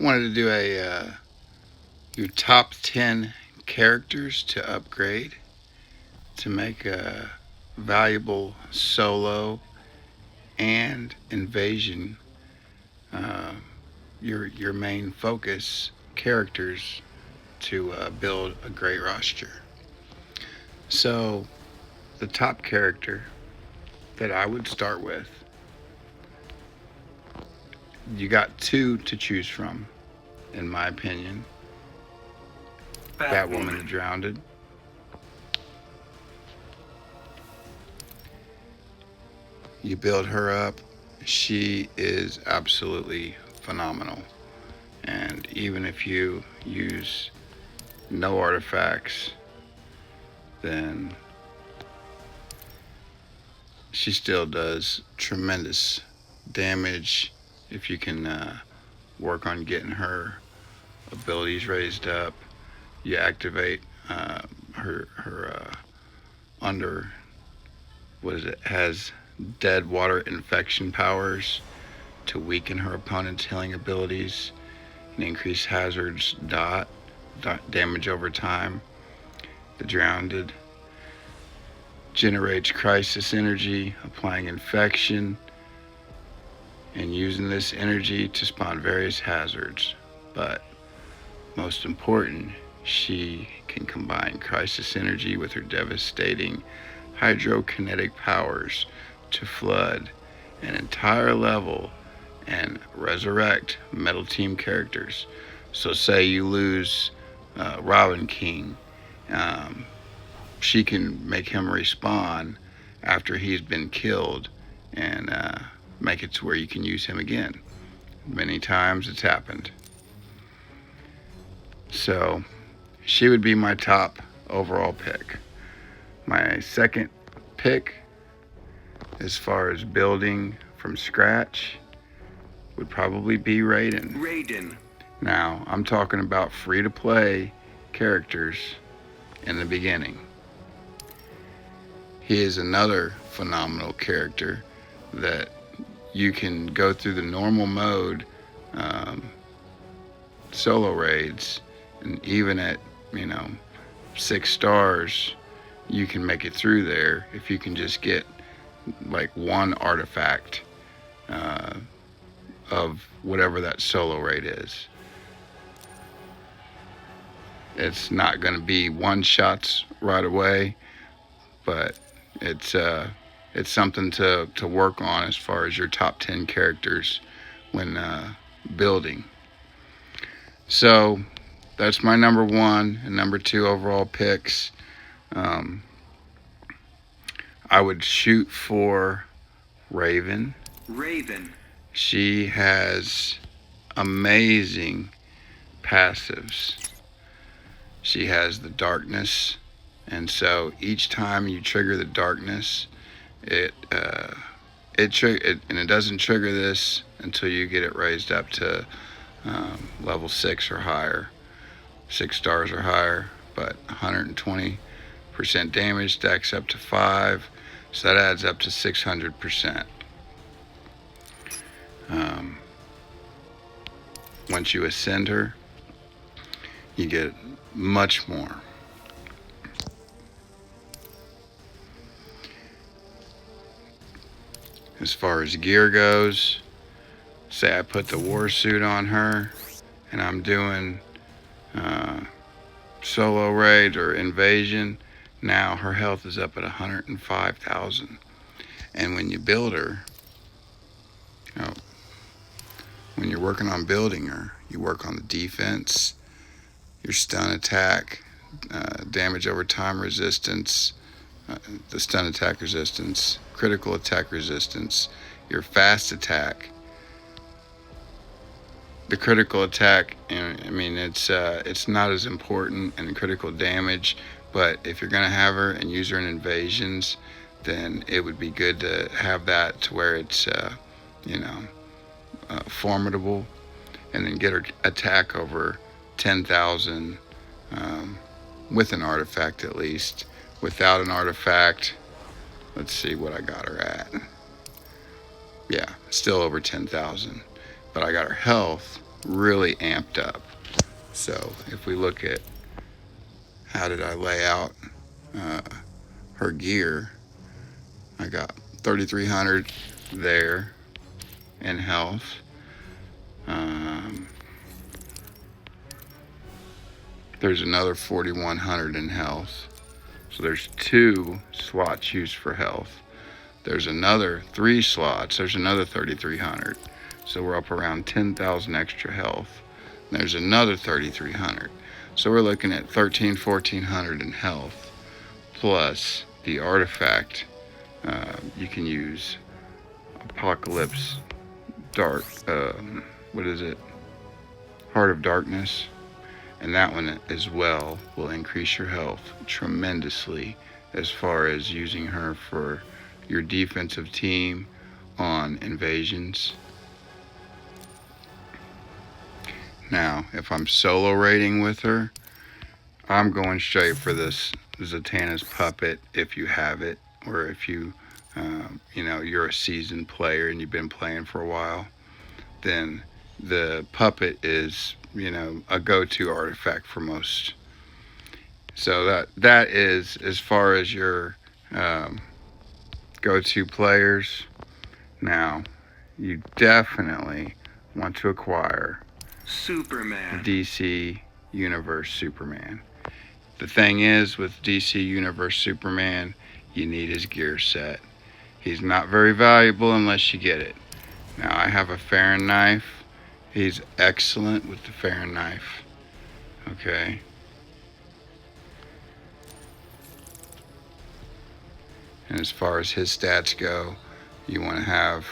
wanted to do your top 10 characters to upgrade to make a valuable solo and invasion uh, your main focus characters to build a great roster. So the top character that I would start with, you got two to choose from, in my opinion. Batwoman the Drowned. You build her up, she is absolutely phenomenal. And even if you use no artifacts, then she still does tremendous damage if you can work on getting her abilities raised up. You activate her under, what is it, has dead water infection powers to weaken her opponent's healing abilities and increase hazards damage over time. The Drowned generates crisis energy, applying infection and using this energy to spawn various hazards. But most important, she can combine crisis energy with her devastating hydrokinetic powers to flood an entire level and resurrect Metal Team characters. So say you lose Robin King, she can make him respawn after he's been killed and make it to where you can use him again. Many times it's happened. So she would be my top overall pick. My second pick, as far as building from scratch, would probably be Raiden. Now, I'm talking about free-to-play characters in the beginning. He is another phenomenal character that you can go through the normal mode solo raids, and even at 6 stars, you can make it through there if you can just get like one artifact of whatever that solo raid is. It's not going to be one shots right away, but it's something to work on as far as your top 10 characters when building. So that's my number one and number two overall picks. I would shoot for Raven. She has amazing passives. She has the darkness, and so each time you trigger the darkness, it doesn't trigger this until you get it raised up to level 6 or higher, 6 stars or higher. But 120% damage stacks up to 5, so that adds up to 600%. Once you ascend her, you get much more. As far as gear goes, say I put the war suit on her and I'm doing solo raid or invasion, now her health is up at 105,000. And when you build her, when you're working on building her, you work on the defense, your stun attack, damage over time resistance, the stun attack resistance, critical attack resistance, your fast attack. The critical attack, it's not as important in critical damage, but if you're going to have her and use her in invasions, then it would be good to have that to where it's formidable, and then get her attack over 10,000 with an artifact at least. Without an artifact, let's see what I got her at. Yeah, still over 10,000, but I got her health really amped up. So if we look at how did I lay out uh, her gear, I got 3,300 there in health. Um, there's another 4,100 in health. So there's 2 slots used for health. There's another 3 slots. There's another 3,300. So we're up around 10,000 extra health. There's another 3,300. So we're looking at 1,400 in health, plus the artifact. You can use Apocalypse Dark. What is it? Heart of Darkness. And that one as well will increase your health tremendously as far as using her for your defensive team on invasions. Now, if I'm solo raiding with her, I'm going straight for this Zatanna's puppet if you have it, or if you're a seasoned player and you've been playing for a while, then the puppet is, a go-to artifact for most. So that is as far as your go-to players. Now, you definitely want to acquire Superman. DC Universe Superman. The thing is, with DC Universe Superman, you need his gear set. He's not very valuable unless you get it. Now, I have a Farron knife. He's excellent with the Farron knife. Okay. And as far as his stats go, you want to have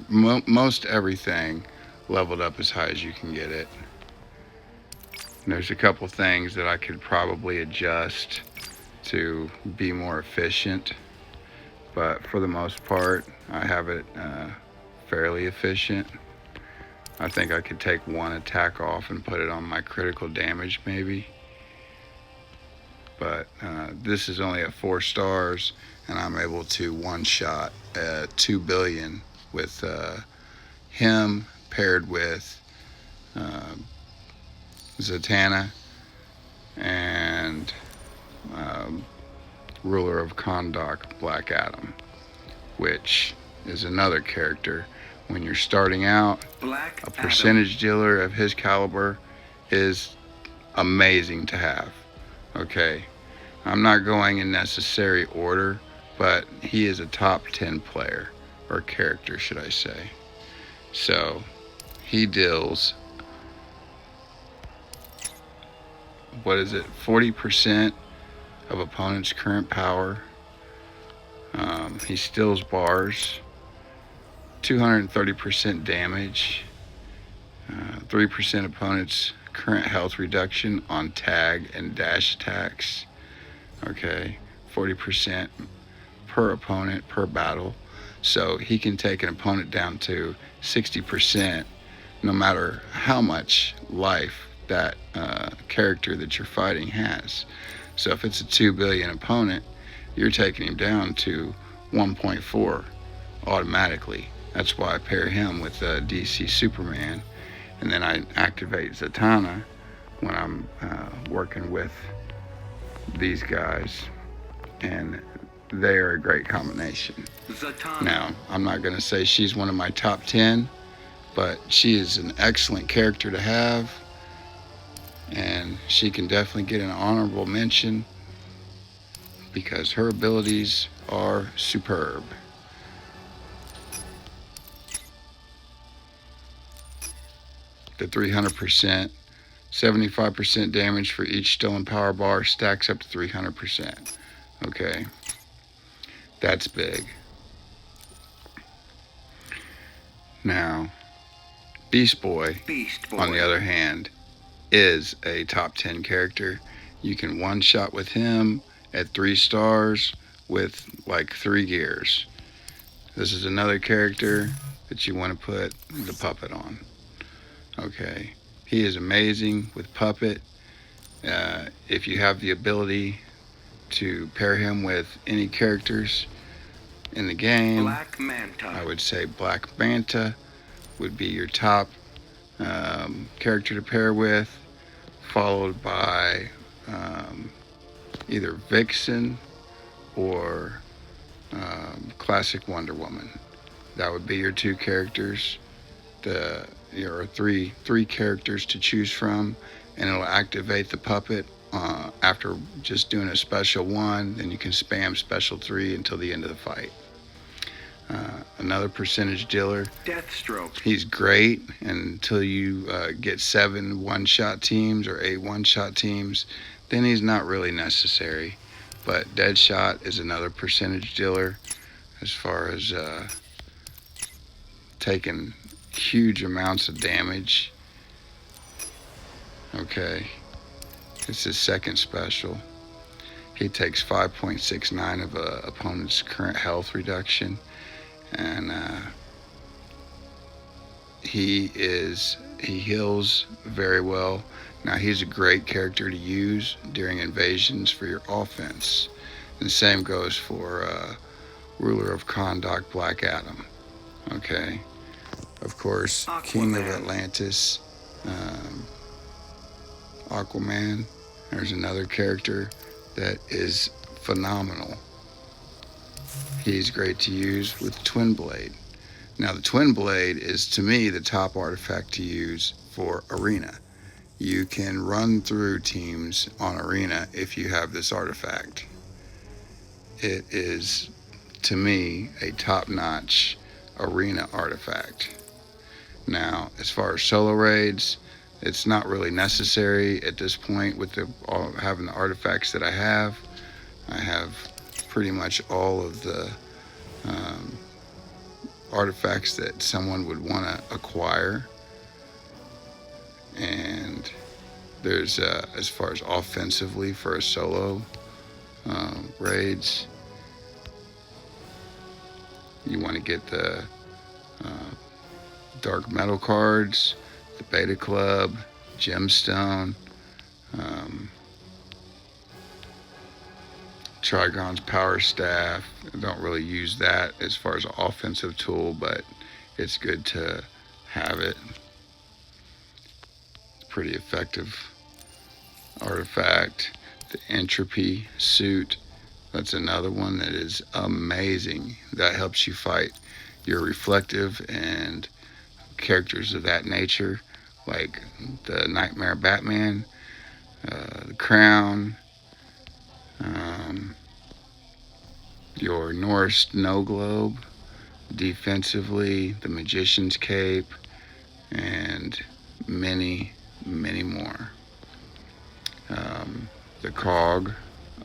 most everything leveled up as high as you can get it. And there's a couple things that I could probably adjust to be more efficient, but for the most part, I have it fairly efficient. I think I could take one attack off and put it on my critical damage maybe. But this is only at 4 stars, and I'm able to one-shot 2 billion with him paired with Zatanna and Ruler of Kahndaq, Black Adam, which is another character. When you're starting out, a percentage dealer of his caliber is amazing to have. Okay, I'm not going in necessary order, but he is a top 10 player, or character should I say. So he deals, 40% of opponent's current power. He steals bars, 230% damage, 3% opponent's current health reduction on tag and dash attacks. Okay, 40% per opponent per battle. So he can take an opponent down to 60% no matter how much life that character that you're fighting has. So if it's a 2 billion opponent, you're taking him down to 1.4 automatically. That's why I pair him with DC Superman, and then I activate Zatanna when I'm working with these guys, and they are a great combination. Zatanna. Now, I'm not going to say she's one of my top 10, but she is an excellent character to have, and she can definitely get an honorable mention because her abilities are superb. The 300%, 75% damage for each stolen power bar stacks up to 300%. Okay, that's big. Now, Beast Boy, on the other hand, is a top 10 character. You can one-shot with him at 3 stars with like 3 gears. This is another character that you want to put the puppet on. Okay, he is amazing with puppet. If you have the ability to pair him with any characters in the game, Black Manta. I would say Black Manta would be your top character to pair with, followed by either Vixen or classic Wonder Woman. That would be your two characters. Your three characters to choose from, and it'll activate the puppet after just doing a special one. Then you can spam special 3 until the end of the fight. Another percentage dealer, Deathstroke. He's great until you get 7 one-shot teams or 8 one-shot teams. Then he's not really necessary. But Deadshot is another percentage dealer as far as taking huge amounts of damage. Okay, it's his second special. He takes 5.69 of a opponent's current health reduction, and he heals very well. Now he's a great character to use during invasions for your offense. And the same goes for Ruler of Kahndaq, Black Adam. Okay, of course, Aquaman. King of Atlantis, Aquaman. There's another character that is phenomenal. He's great to use with Twin Blade. Now the Twin Blade is, to me, the top artifact to use for Arena. You can run through teams on Arena if you have this artifact. It is, to me, a top-notch Arena artifact. Now, as far as solo raids, it's not really necessary at this point with having the artifacts that I have. I have pretty much all of the artifacts that someone would want to acquire. And there's, as far as offensively for a solo raids, you want to get the dark metal cards, the Beta Club, Gemstone, Trigon's Power Staff. I don't really use that as far as an offensive tool, but it's good to have it. It's pretty effective artifact. The Entropy Suit, that's another one that is amazing. That helps you fight your reflective and characters of that nature, like the Nightmare Batman, the Crown, your Norse Snow Globe, defensively, the Magician's Cape, and many, many more. The Cog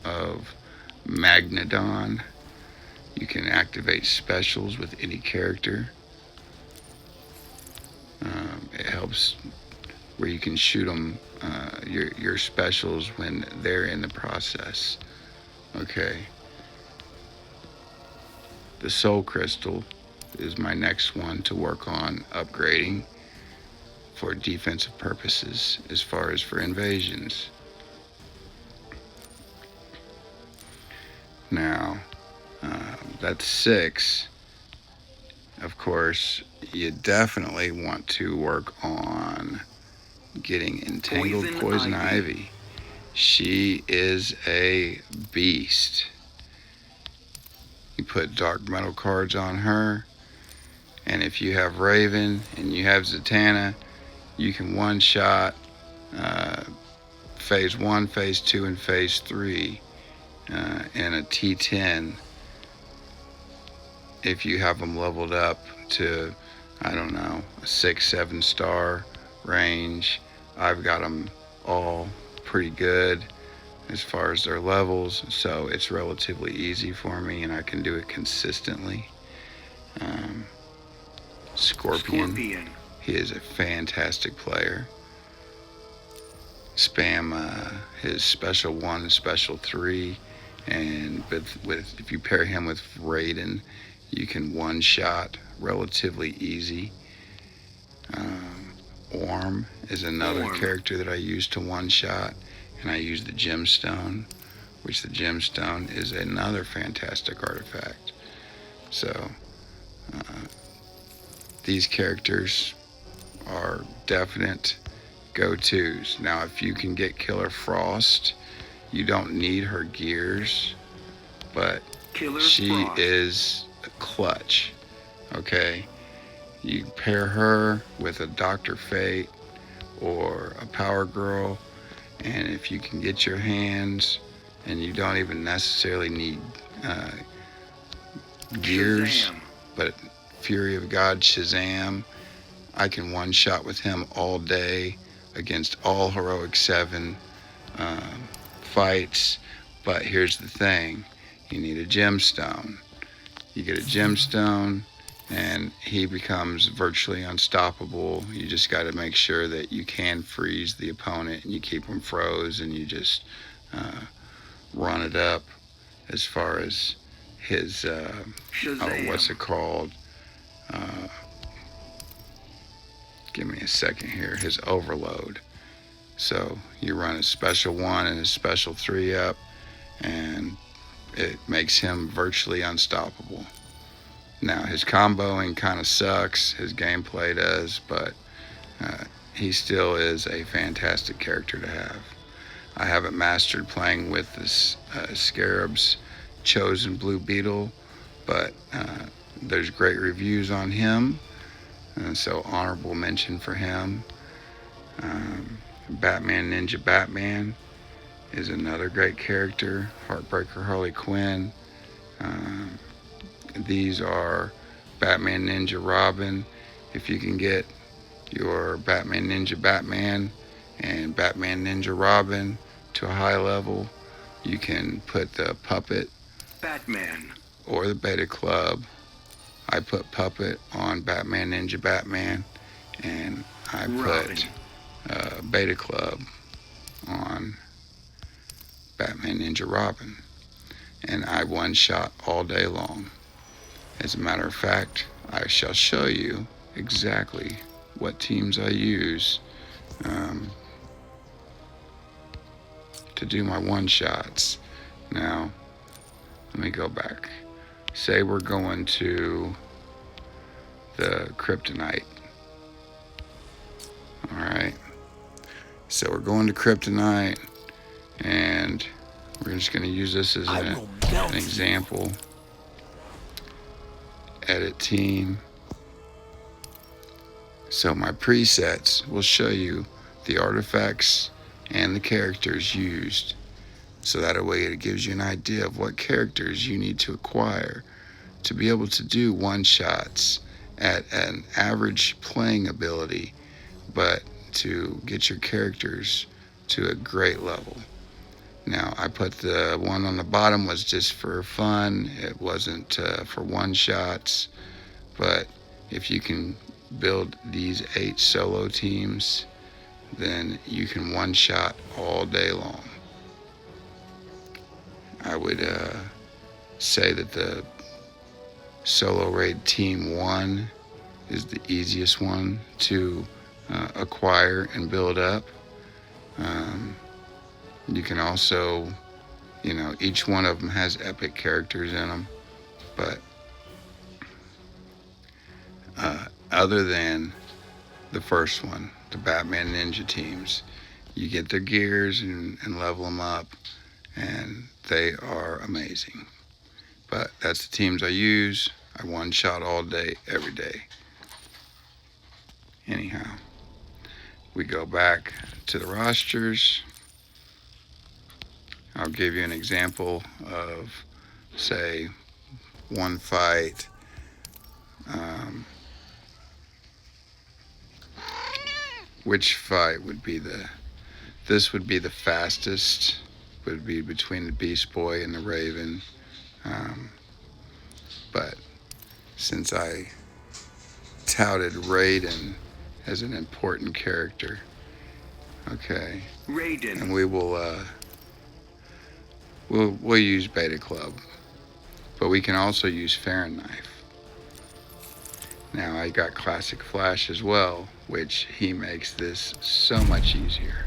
of Magnodon. You can activate specials with any character. It helps where you can shoot them, your specials when they're in the process. Okay. The Soul Crystal is my next one to work on upgrading for defensive purposes as far as for invasions. Now, that's 6. Of course, you definitely want to work on getting Entangled Poison Ivy. She is a beast. You put dark metal cards on her, and if you have Raven and you have Zatanna, you can one-shot phase 1, phase 2, and phase 3 in a T10 if you have them leveled up to, I don't know, a 6-7 star range. I've got them all pretty good as far as their levels, so it's relatively easy for me and I can do it consistently. Scorpion. He is a fantastic player. Spam his special 1 and special 3, and with if you pair him with Raiden, you can one-shot relatively easy. Orm is another character that I use to one-shot, and I use the Gemstone, which the Gemstone is another fantastic artifact. So these characters are definite go-tos. Now, if you can get Killer Frost, you don't need her gears, but she is a clutch. Okay, you pair her with a Dr. Fate or a Power Girl, and if you can get your hands, and you don't even necessarily need gears, Shazam. But Fury of God Shazam, I can one shot with him all day against all Heroic 7 fights. But here's the thing, you need a gemstone. You get a gemstone and he becomes virtually unstoppable. You just got to make sure that you can freeze the opponent and you keep them froze, and you just run it up as far as his what's it called, give me a second here, his overload. So you run his special 1 and his special 3 up, and it makes him virtually unstoppable. Now, his comboing kind of sucks, his gameplay does, but he still is a fantastic character to have. I haven't mastered playing with this Scarab's Chosen Blue Beetle, but there's great reviews on him, and so honorable mention for him. Batman Ninja Batman is another great character. Heartbreaker Harley Quinn. These are Batman Ninja Robin. If you can get your Batman Ninja Batman and Batman Ninja Robin to a high level, you can put the Puppet Batman or the Beta Club. I put Puppet on Batman Ninja Batman, and I put Beta Club on Batman Ninja Robin, and I one shot all day long. As a matter of fact, I shall show you exactly what teams I use to do my one shots. Now, let me go back. Say we're going to the Kryptonite. Alright. So we're going to Kryptonite, and we're just going to use this as an example. Edit team. So my presets will show you the artifacts and the characters used, so that way it gives you an idea of what characters you need to acquire to be able to do one shots at an average playing ability, but to get your characters to a great level. Now, I put the one on the bottom was just for fun. It wasn't for one shots, but if you can build these 8 solo teams, then you can one shot all day long. I would say that the solo raid team 1 is the easiest one to acquire and build up. You can also, each one of them has epic characters in them, but other than the first one, the Batman Ninja teams, you get their gears and level them up, and they are amazing. But that's the teams I use. I one shot all day, every day. Anyhow, we go back to the rosters. I'll give you an example of, say, one fight. Which fight would be this would be the fastest, would be between the Beast Boy and the Raven. But since I touted Raiden as an important character, okay, Raiden, and we will we'll use Beta Club, but we can also use Fahrenheit. Now, I got Classic Flash as well, which he makes this so much easier.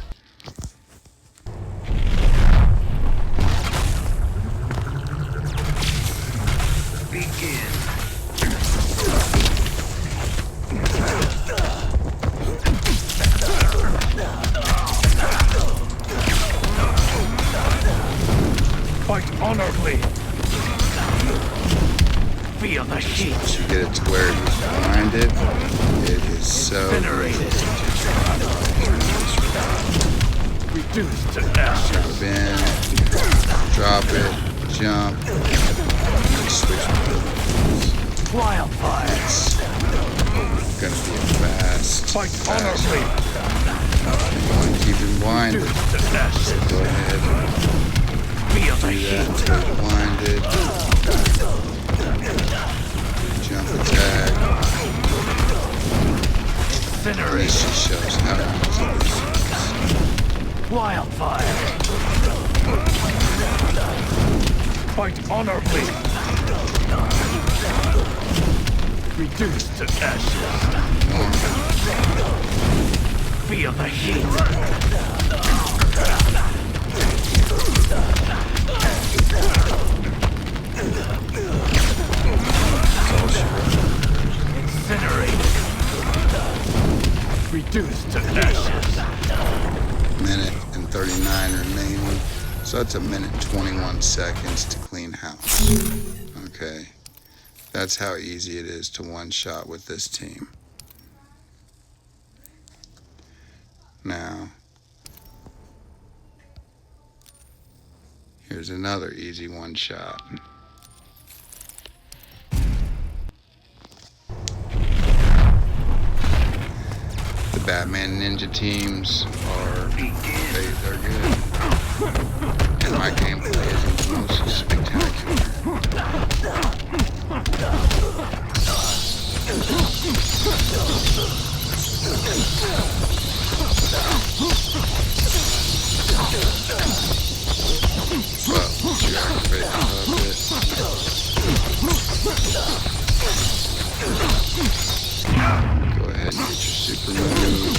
Begin. honorably. Feel the heat. Once you get it to where he's blinded, it is so easy to reduced to ashes. spin, drop it, jump, and switch moves. Wildfire. It's gonna be a fast. Fight honorably. You want to keep him blinded. Reduced to ashes. Go ahead. Feel the Do that heat. until it's blinded. Jump attack. Incinerate. This just shows how easy this is. Wildfire. Fight honorably. Reduced to ashes. Feel the heat. Incinerated. Reduced to ashes. Minute and 39 remaining. So that's a minute 21 seconds to clean house. Okay. That's how easy it is to one shot with this team. Now, here's another easy one shot. The Batman Ninja teams are, they're good. And my gameplay isn't the most spectacular. But once you activate the puppet, go ahead and get your super move.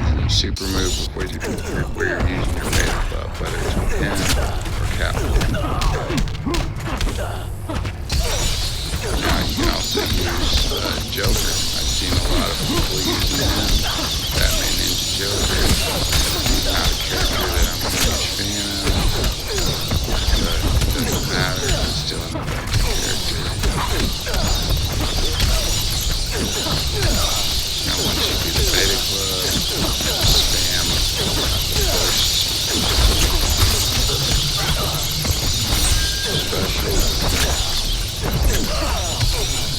And you super move where you're using your beta buff, whether it's pin or capital. Now you can also use Joker. I've seen a lot of people using him. Batman Ninja Joker. Not a character that I'm a huge fan of, but it doesn't matter. It's still an effective character. Now once you do the beta club, spam first special.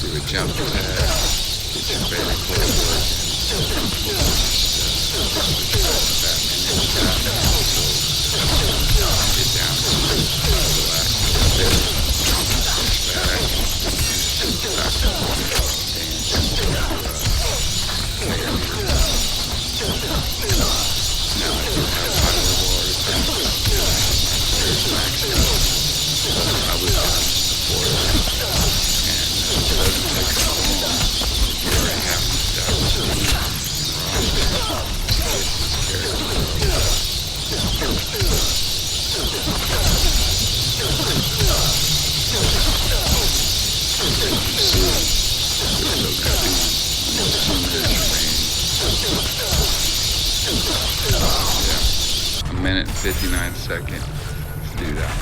Do a jump attack, get your beta club working. Get down to the last bit, push back, now I do have my reward attack. There's max health. I was on before that, and it doesn't take so long. You already have to establish a team and roster to get these characters. A minute and 59 seconds to do that.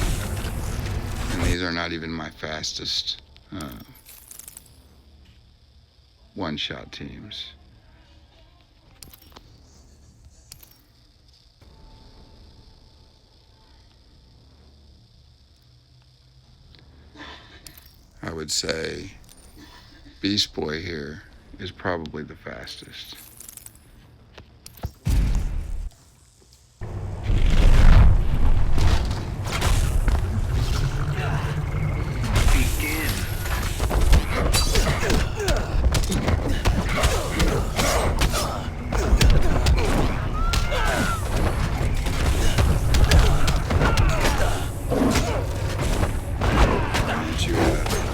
And these are not even my fastest one-shot teams. I would say Beast Boy here is probably the fastest.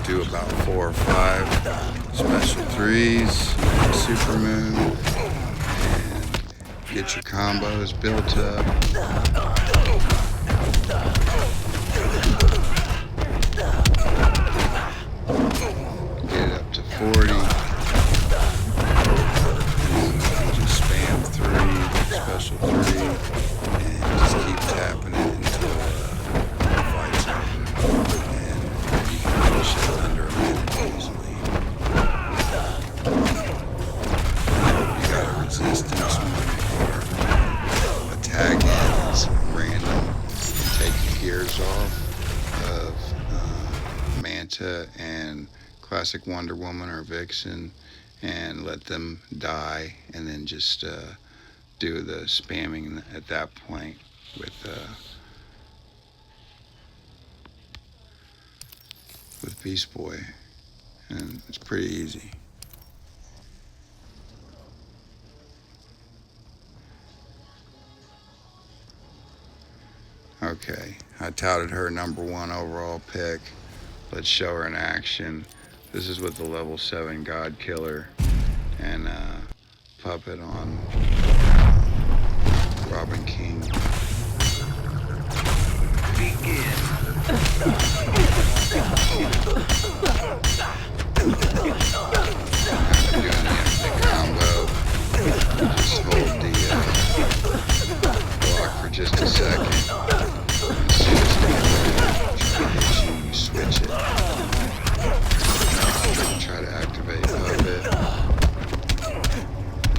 Do about 4 or 5 special 3s, super move, and get your combos built up. Get it up to 40. And just spam 3, special 3, and classic Wonder Woman or Vixen and let them die, and then just do the spamming at that point with Beast Boy, and it's pretty easy. Okay, I touted her #1 overall pick. Let's show her in action. This is with the level 7 God Killer and Puppet on Robin King. Begin. After doing the combo, just hold the block for just a second. As soon as they hit you, you switch it. Try to activate Puppet.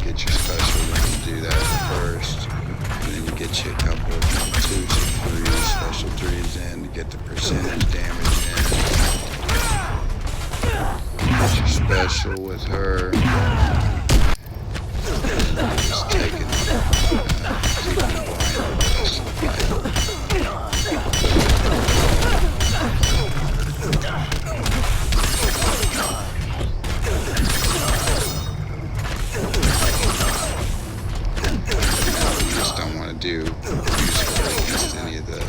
Get your special when you do that first. And then you get you a couple of 2s or 3s, special 3s in to get the percentage damage in. Get your special with her. Just take it. Keep it blind the rest of the fight. Just don't want to do useful against any of the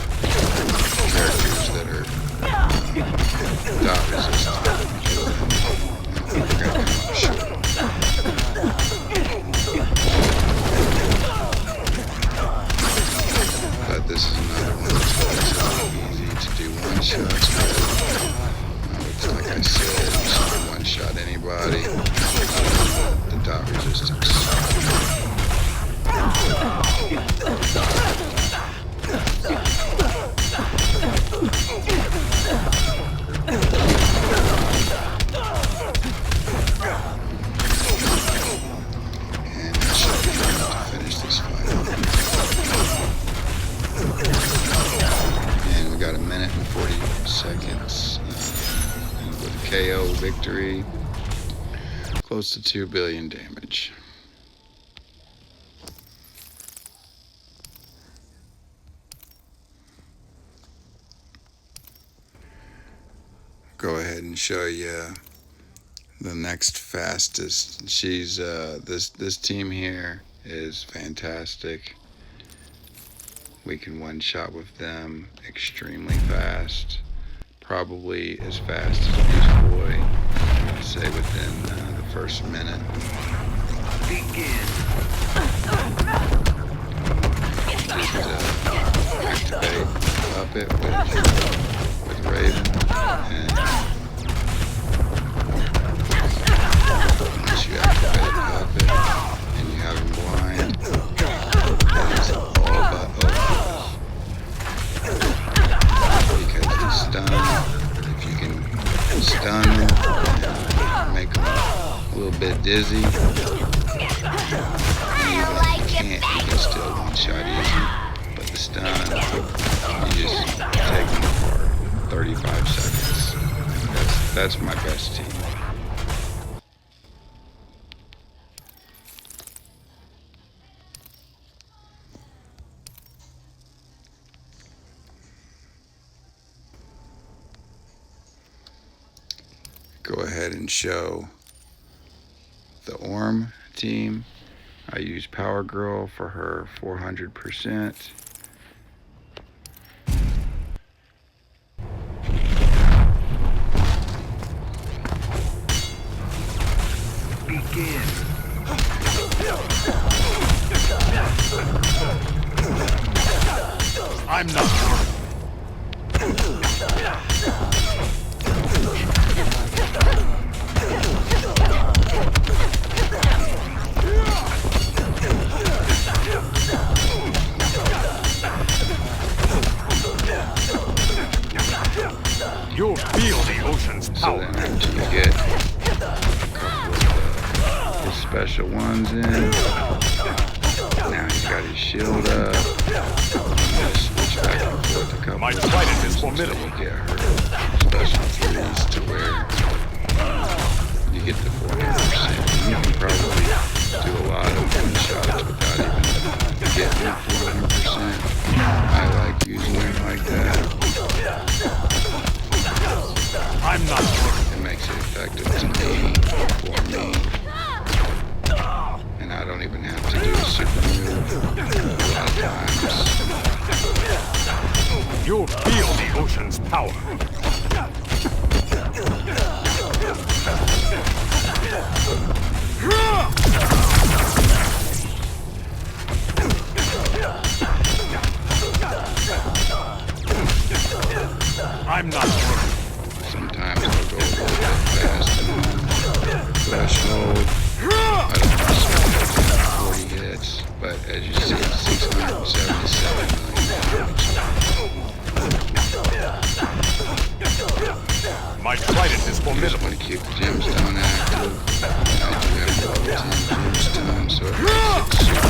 characters that are dot resistant. They're gonna come up short. But this is another one that's easy to do one-shots with. It's like I said, you can one-shot anybody. The dot resistance. And I should be able to finish this fight. And we got 1 minute and 40 seconds with a KO victory. Close to 2 billion damage. Go ahead and show you the next fastest. She's this team here is fantastic. We can one-shot with them extremely fast, probably as fast as Beast Boy. I'd say within the first minute. Begin. Just activate Puppet with Raven, and once you activate Puppet and you have him blind, it's all but over. Because the stun, if you can stun and make him a little bit dizzy, even if you can still one-shot easy. But the stun, you just take them apart. 35 seconds. That's my best team. Go ahead and show the Orm team. I use Power Girl for her 400%. Begin. I'm not. You'll feel the ocean's So power. then after you get a couple of his special ones in, now he's got his shield up. Just switch back and forth a couple My of trident times is until formidable. you get her special 3s to where get to 400%. You can probably do a lot of one-shots without even getting to 400%. I like using it like that. I'm not worried. It makes it effective to me, for me. And I don't even have to do a super move a lot of times. You'll feel the ocean's power. I'm not worried. Sometimes I'll go a little bit fast and threshold. I don't necessarily have 40 hits, but as you see, it's 677 million damage. My trident is You just formidable. want to keep the gemstone active. I do have level 10 gemstone, so it makes it super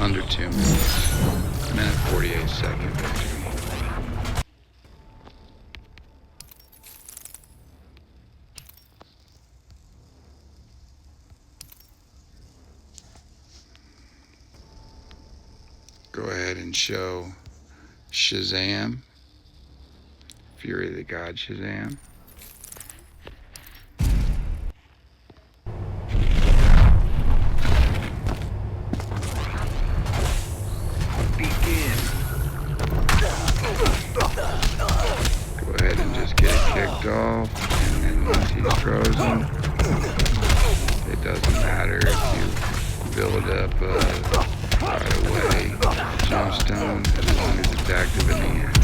under 2 minutes. Minute 48 second victory. Go ahead and show Shazam, Fury of the God Shazam. Begin. Go ahead and just get it kicked off, and then once he's frozen, it doesn't matter if you build up right away gemstone, as long as it's active in the end.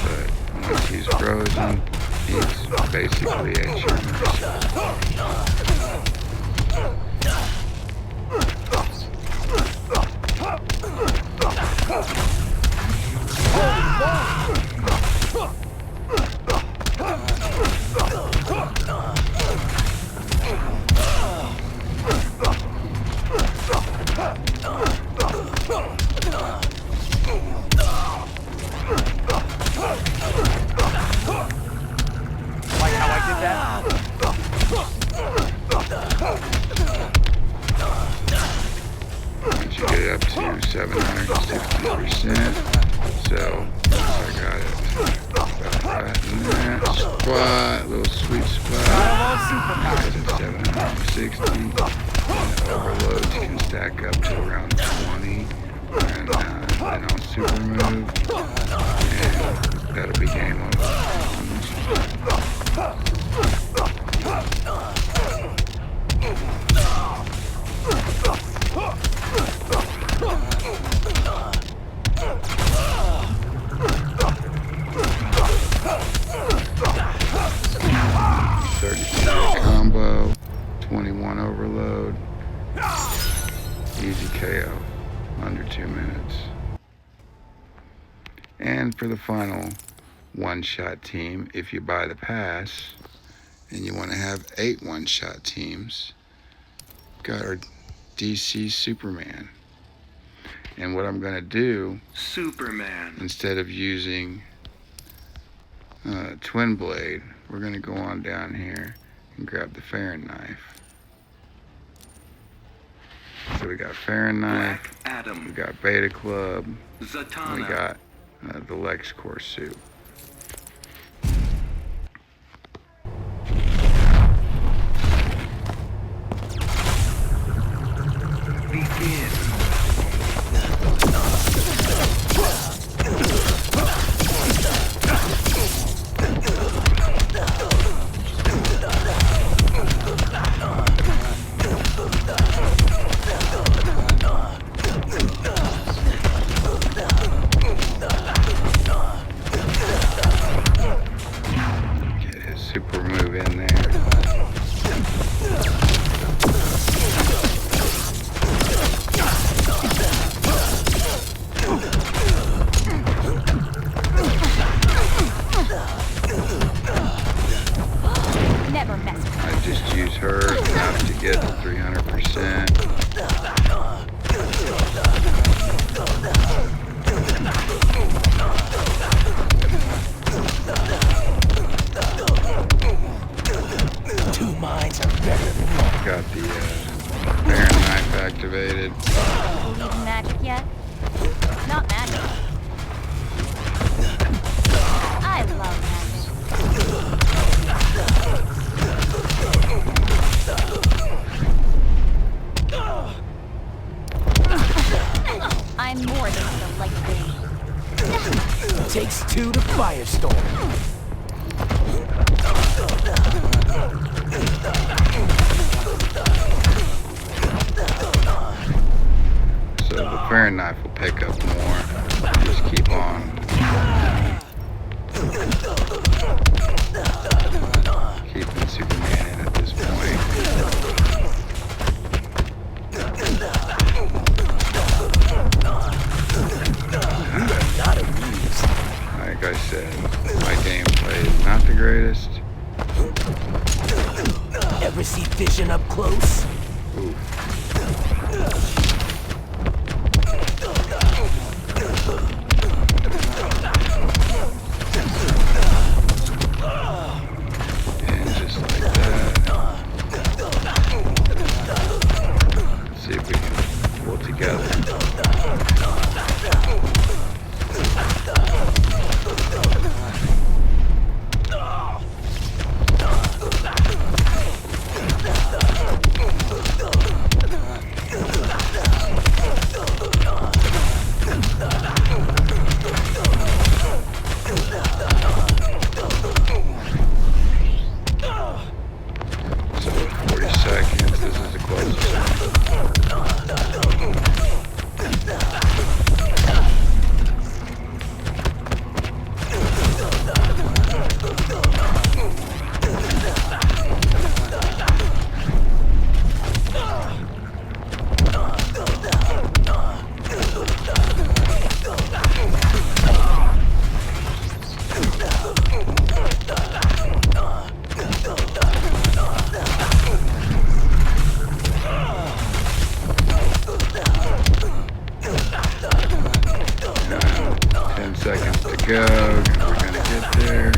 But once he's frozen, he's basically at your mercy. Like how I did that? Once you get it up to 760%, so I got it about right in that spot, little sweet spot. It's at 760. And overloads can stack up to around 20, and then I'll super move, and that'll be game over. Combo, 21 overload, easy KO, under 2 minutes. And for the final one-shot team, if you buy the pass and you want to have 8 one-shot teams, got our DC Superman. And what I'm going to do, Superman. instead of using Twin Blade, we're going to go on down here and grab the Farron knife. So we got Farron knife, Black Adam. we got Beta Club, and Zatanna. we got the LexCorp suit. Begin. Get his super move in there. her enough to get to 300%. Two minds are better than one. Got the Baron knife activated. Need magic yet? Not magic. I love magic. I'm more than the light thing. Takes two to firestorm. So the Baron knife will pick up more. Just keep on. Keeping Superman in at this point. Not amused. Like I said, my gameplay is not the greatest. Ever see Vision up close? Ooh. And just like that. Let's see if we can pull together. So 40 seconds, this is the closest. Seconds to go. We're gonna get there.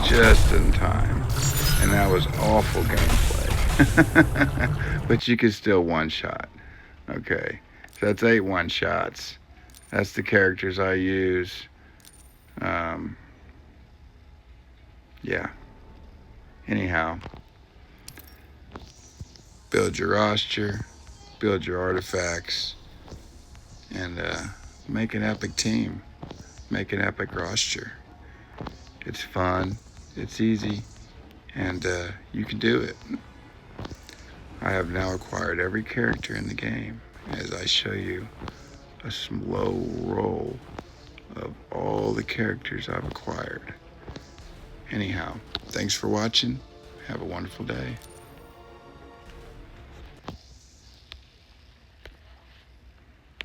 Just in time. And that was awful gameplay. But you could still one-shot. Okay. So that's 8 one-shots. That's the characters I use. Yeah. Anyhow. Build your roster. Build your artifacts. And make an epic team. Make an epic roster. It's fun. It's easy. And you can do it. I have now acquired every character in the game as I show you a slow roll of all the characters I've acquired. Anyhow, thanks for watching. Have a wonderful day.